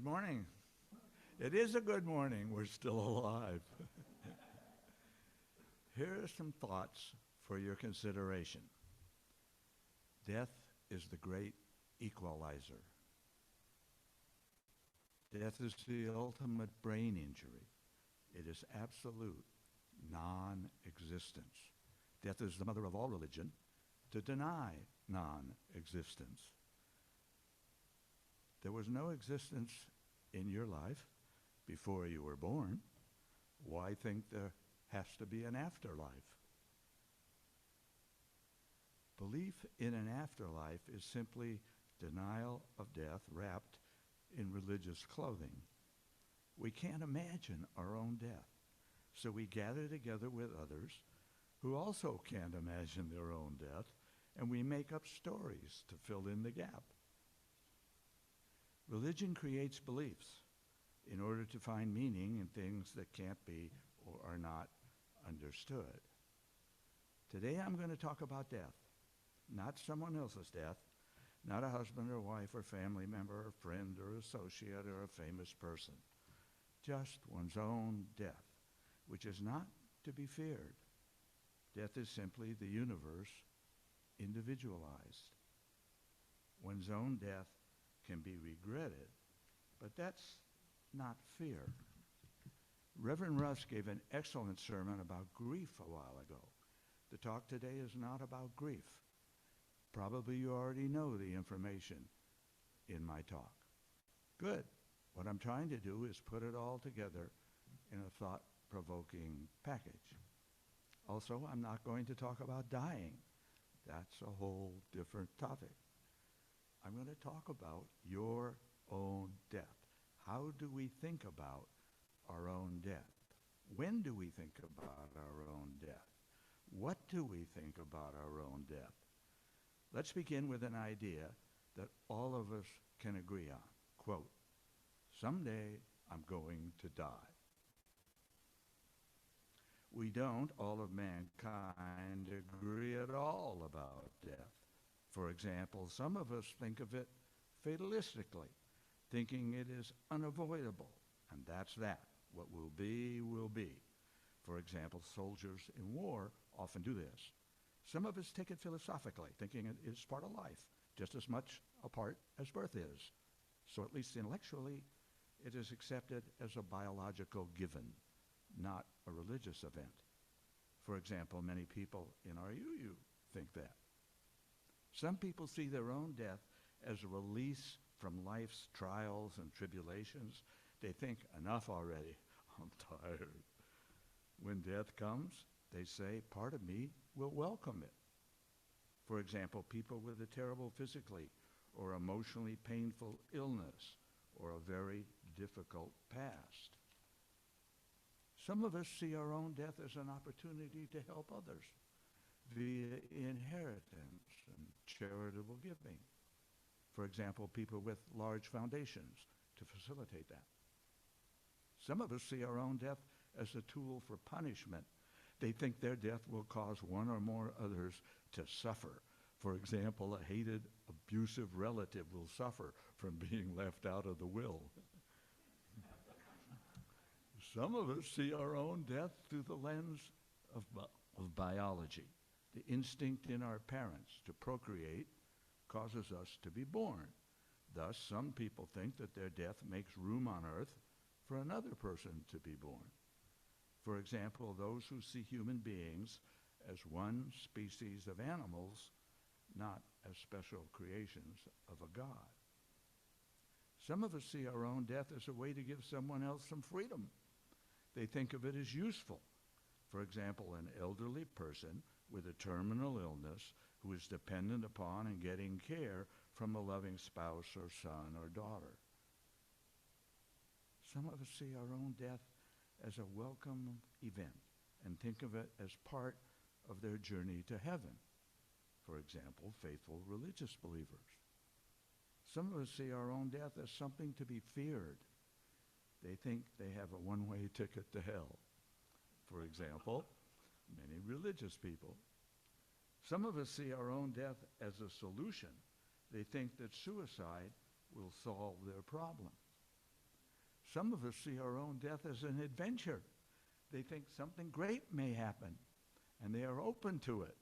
Good morning. It is a good morning. We're still alive. Here are some thoughts for your consideration. Death is the great equalizer. Death is the ultimate brain injury. It is absolute non-existence. Death is the mother of all religion to deny non-existence. There was no existence in your life before you were born. Why think there has to be an afterlife? Belief in an afterlife is simply denial of death wrapped in religious clothing. We can't imagine our own death, so we gather together with others who also can't imagine their own death, and we make up stories to fill in the gap. Religion creates beliefs in order to find meaning in things that can't be or are not understood. Today I'm going to talk about death, not someone else's death, not a husband or wife or family member or friend or associate or a famous person, just one's own death, which is not to be feared. Death is simply the universe individualized. One's own death can be regretted, but that's not fear. Reverend Russ gave an excellent sermon about grief a while ago. The talk today is not about grief. Probably you already know the information in my talk. Good. What I'm trying to do is put it all together in a thought-provoking package. Also, I'm not going to talk about dying. That's a whole different topic. I'm going to talk about your own death. How do we think about our own death? When do we think about our own death? What do we think about our own death? Let's begin with an idea that all of us can agree on. Quote, someday I'm going to die. We don't, all of mankind, agree at all about death. For example, some of us think of it fatalistically, thinking it is unavoidable, and that's that. What will be, will be. For example, soldiers in war often do this. Some of us take it philosophically, thinking it is part of life, just as much a part as birth is. So at least intellectually, it is accepted as a biological given, not a religious event. For example, many people in our UU think that. Some people see their own death as a release from life's trials and tribulations. They think, enough already, I'm tired. When death comes, they say, part of me will welcome it. For example, people with a terrible physically or emotionally painful illness or a very difficult past. Some of us see our own death as an opportunity to help others via inheritance and charitable giving. For example, people with large foundations to facilitate that. Some of us see our own death as a tool for punishment. They think their death will cause one or more others to suffer. For example, a hated, abusive relative will suffer from being left out of the will. Some of us see our own death through the lens of biology. The instinct in our parents to procreate causes us to be born. Thus, some people think that their death makes room on earth for another person to be born. For example, those who see human beings as one species of animals, not as special creations of a God. Some of us see our own death as a way to give someone else some freedom. They think of it as useful. For example, an elderly person with a terminal illness who is dependent upon and getting care from a loving spouse or son or daughter. Some of us see our own death as a welcome event and think of it as part of their journey to heaven. For example, faithful religious believers. Some of us see our own death as something to be feared. They think they have a one-way ticket to hell. For example, many religious people. Some of us see our own death as a solution. They think that suicide will solve their problem. Some of us see our own death as an adventure. They think something great may happen, and they are open to it.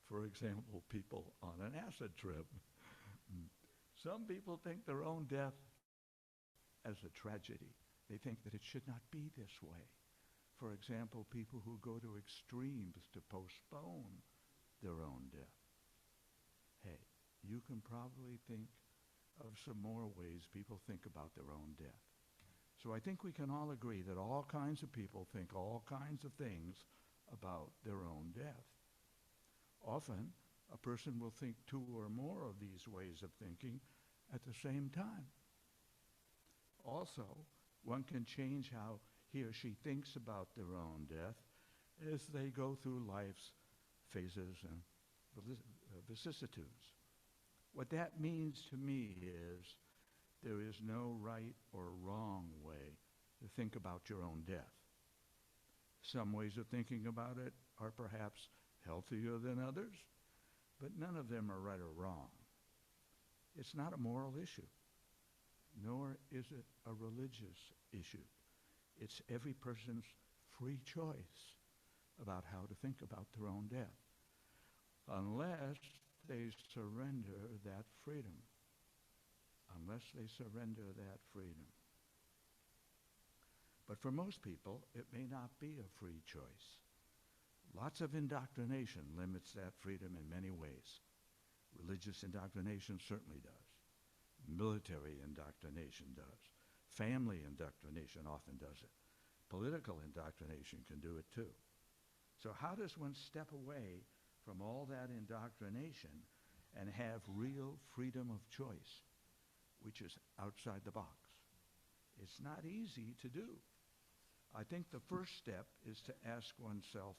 For example, people on an acid trip. Some people think their own death as a tragedy. They think that it should not be this way. For example, people who go to extremes to postpone their own death. Hey, you can probably think of some more ways people think about their own death. So I think we can all agree that all kinds of people think all kinds of things about their own death. Often, a person will think two or more of these ways of thinking at the same time. Also, one can change how he or she thinks about their own death as they go through life's phases and vicissitudes. What that means to me is there is no right or wrong way to think about your own death. Some ways of thinking about it are perhaps healthier than others, but none of them are right or wrong. It's not a moral issue, nor is it a religious issue. It's every person's free choice about how to think about their own death, unless they surrender that freedom. Unless they surrender that freedom. But for most people, it may not be a free choice. Lots of indoctrination limits that freedom in many ways. Religious indoctrination certainly does. Military indoctrination does. Family indoctrination often does it. Political indoctrination can do it too. So how does one step away from all that indoctrination and have real freedom of choice, which is outside the box? It's not easy to do. I think the first step is to ask oneself,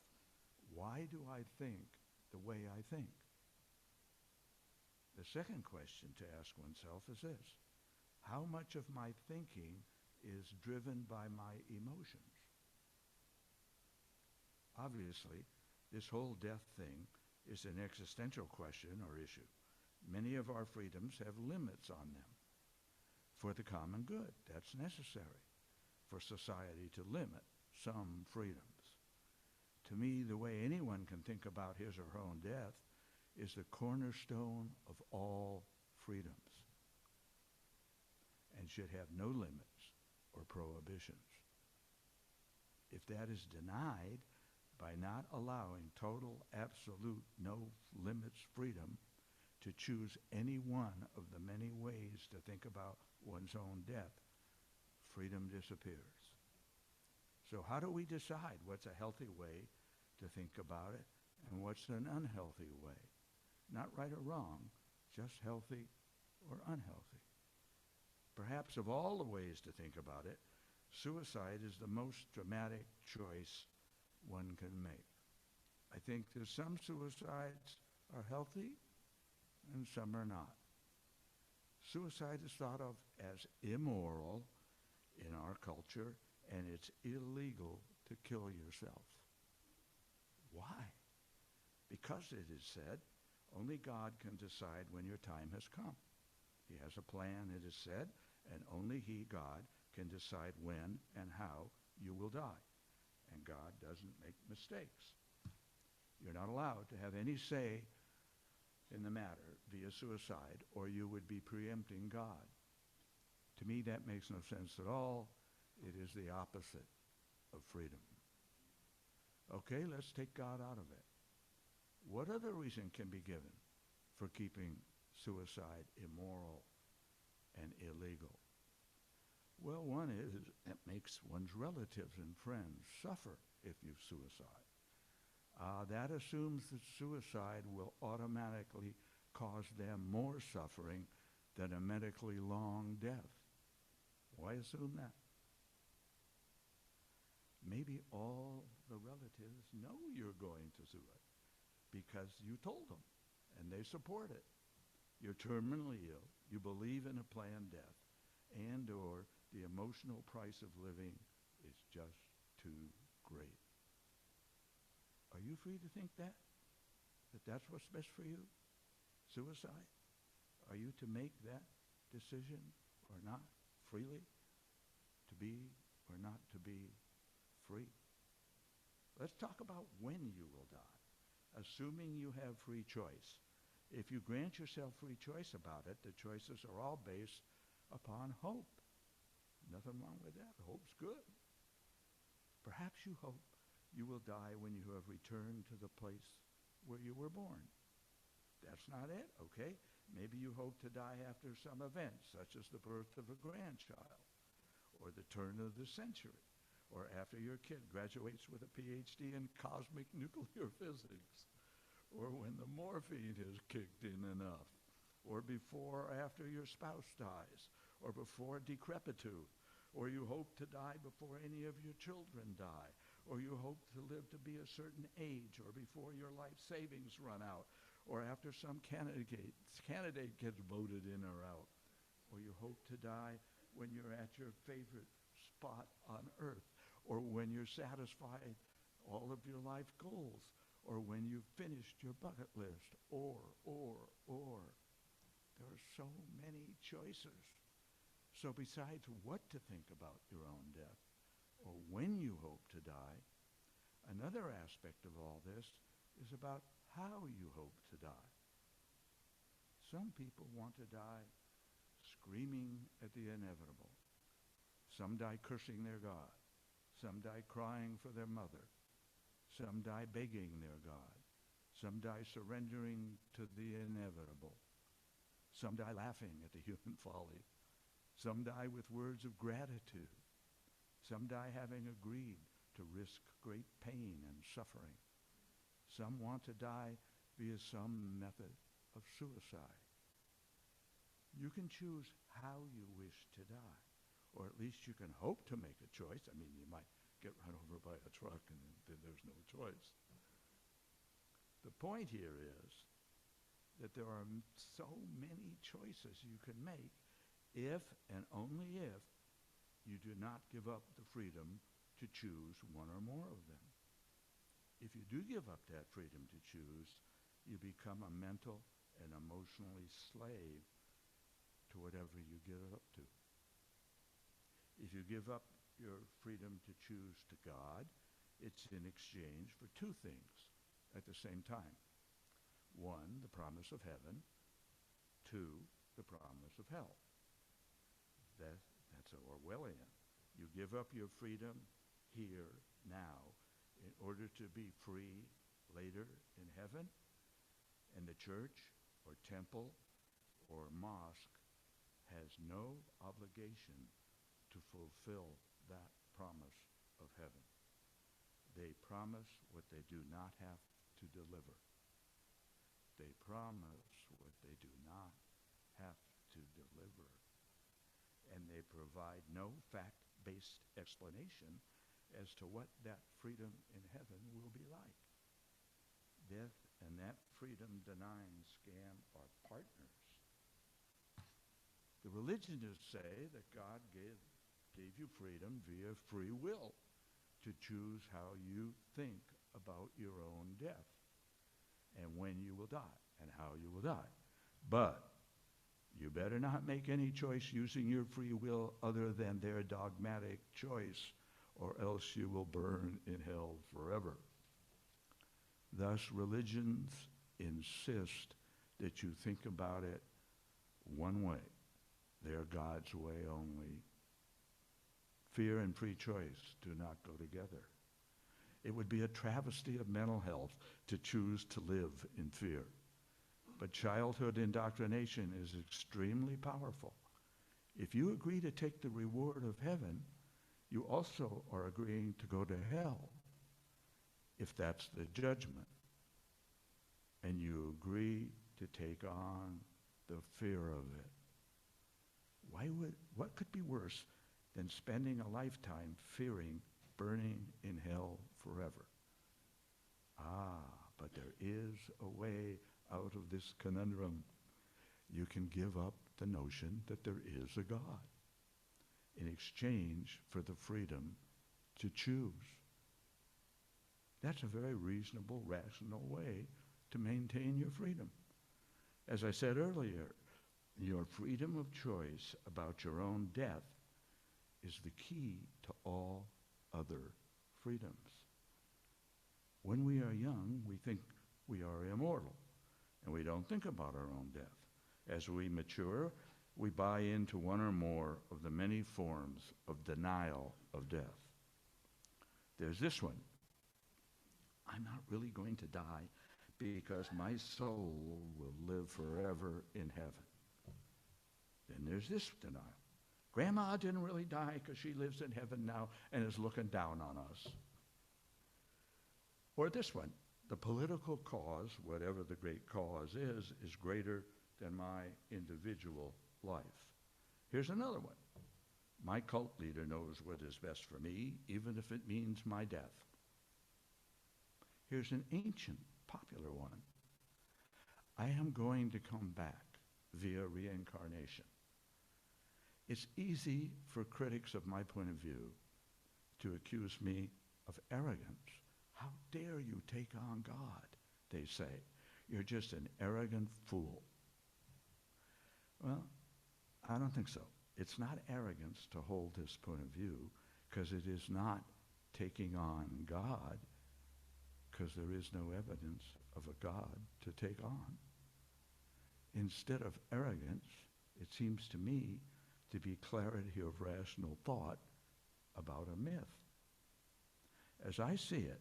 why do I think the way I think? The second question to ask oneself is this: how much of my thinking is driven by my emotions? Obviously, this whole death thing is an existential question or issue. Many of our freedoms have limits on them. For the common good, that's necessary for society to limit some freedoms. To me, the way anyone can think about his or her own death is the cornerstone of all freedoms and should have no limits or prohibitions. If that is denied by not allowing total, absolute, no limits freedom to choose any one of the many ways to think about one's own death, freedom disappears. So how do we decide what's a healthy way to think about it and what's an unhealthy way? Not right or wrong, just healthy or unhealthy. Perhaps of all the ways to think about it, suicide is the most dramatic choice one can make. I think that some suicides are healthy and some are not. Suicide is thought of as immoral in our culture, and it's illegal to kill yourself. Why? Because it is said, only God can decide when your time has come. He has a plan, it is said, and only he, God, can decide when and how you will die. And God doesn't make mistakes. You're not allowed to have any say in the matter via suicide, or you would be preempting God. To me, that makes no sense at all. It is the opposite of freedom. Okay, let's take God out of it. What other reason can be given for keeping suicide immoral and illegal? Well, one is it makes one's relatives and friends suffer if you suicide. That assumes that suicide will automatically cause them more suffering than a medically long death. Why assume that? Maybe all the relatives know you're going to do it because you told them and they support it. You're terminally ill, you believe in a planned death, and or the emotional price of living is just too great. Are you free to think that? That that's what's best for you? Suicide? Are you to make that decision or not freely? to be or not to be free. Let's talk about when you will die, assuming you have free choice. If you grant yourself free choice about it, the choices are all based upon hope. Nothing wrong with that. Hope's good. Perhaps you hope you will die when you have returned to the place where you were born. That's not it, okay? Maybe you hope to die after some event, such as the birth of a grandchild, or the turn of the century, or after your kid graduates with a PhD in cosmic nuclear physics, or when the morphine has kicked in enough, or before or after your spouse dies, or before decrepitude, or you hope to die before any of your children die, or you hope to live to be a certain age, or before your life savings run out, or after some candidate gets voted in or out, or you hope to die when you're at your favorite spot on earth, or when you're satisfied all of your life goals, or when you've finished your bucket list, or. There are so many choices. So besides what to think about your own death, or when you hope to die, another aspect of all this is about how you hope to die. Some people want to die screaming at the inevitable. Some die cursing their God. Some die crying for their mother. Some die begging their God. Some die surrendering to the inevitable. Some die laughing at the human folly. Some die with words of gratitude. Some die having agreed to risk great pain and suffering. Some want to die via some method of suicide. You can choose how you wish to die, or at least you can hope to make a choice. I mean, you might get run over by a truck and then there's no choice. The point here is that there are so many choices you can make if and only if you do not give up the freedom to choose one or more of them. If you do give up that freedom to choose, you become a mental and emotionally slave to whatever you give up to. If you give up your freedom to choose to God, it's in exchange for two things at the same time. One, the promise of heaven. Two, the promise of hell. That's Orwellian. You give up your freedom here, now, in order to be free later in heaven, and the church or temple or mosque has no obligation to fulfill that promise of heaven. They promise what they do not have to deliver. They promise what they do not have to deliver. And they provide no fact-based explanation as to what that freedom in heaven will be like. Death and that freedom-denying scam are partners. The religionists say that God gave you freedom via free will to choose how you think about your own death and when you will die and how you will die. But you better not make any choice using your free will other than their dogmatic choice, or else you will burn in hell forever. Thus, religions insist that you think about it one way, their God's way only. Fear and free choice do not go together. It would be a travesty of mental health to choose to live in fear. But childhood indoctrination is extremely powerful. If you agree to take the reward of heaven, you also are agreeing to go to hell, if that's the judgment. And you agree to take on the fear of it. What could be worse than spending a lifetime fearing burning in hell forever? But there is a way out of this conundrum. You can give up the notion that there is a God in exchange for the freedom to choose. That's a very reasonable, rational way to maintain your freedom. As I said earlier, your freedom of choice about your own death is the key to all other freedoms. When we are young, we think we are immortal, and we don't think about our own death. As we mature, we buy into one or more of the many forms of denial of death. There's this one. I'm not really going to die because my soul will live forever in heaven. Then there's this denial. Grandma didn't really die because she lives in heaven now and is looking down on us. Or this one. The political cause, whatever the great cause is greater than my individual life. Here's another one. My cult leader knows what is best for me, even if it means my death. Here's an ancient, popular one. I am going to come back via reincarnation. It's easy for critics of my point of view to accuse me of arrogance. How dare you take on God, they say. You're just an arrogant fool. Well, I don't think so. It's not arrogance to hold this point of view, because it is not taking on God, because there is no evidence of a God to take on. Instead of arrogance, it seems to me to be clarity of rational thought about a myth. As I see it,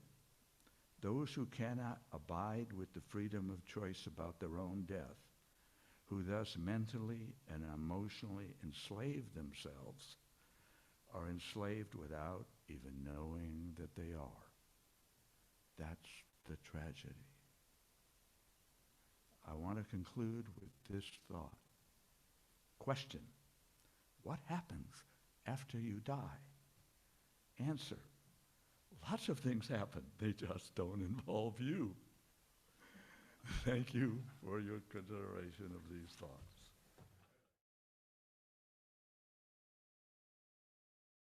those who cannot abide with the freedom of choice about their own death, who thus mentally and emotionally enslave themselves, are enslaved without even knowing that they are. That's the tragedy. I want to conclude with this thought. Question: what happens after you die? Answer: lots of things happen. They just don't involve you. Thank you for your consideration of these thoughts.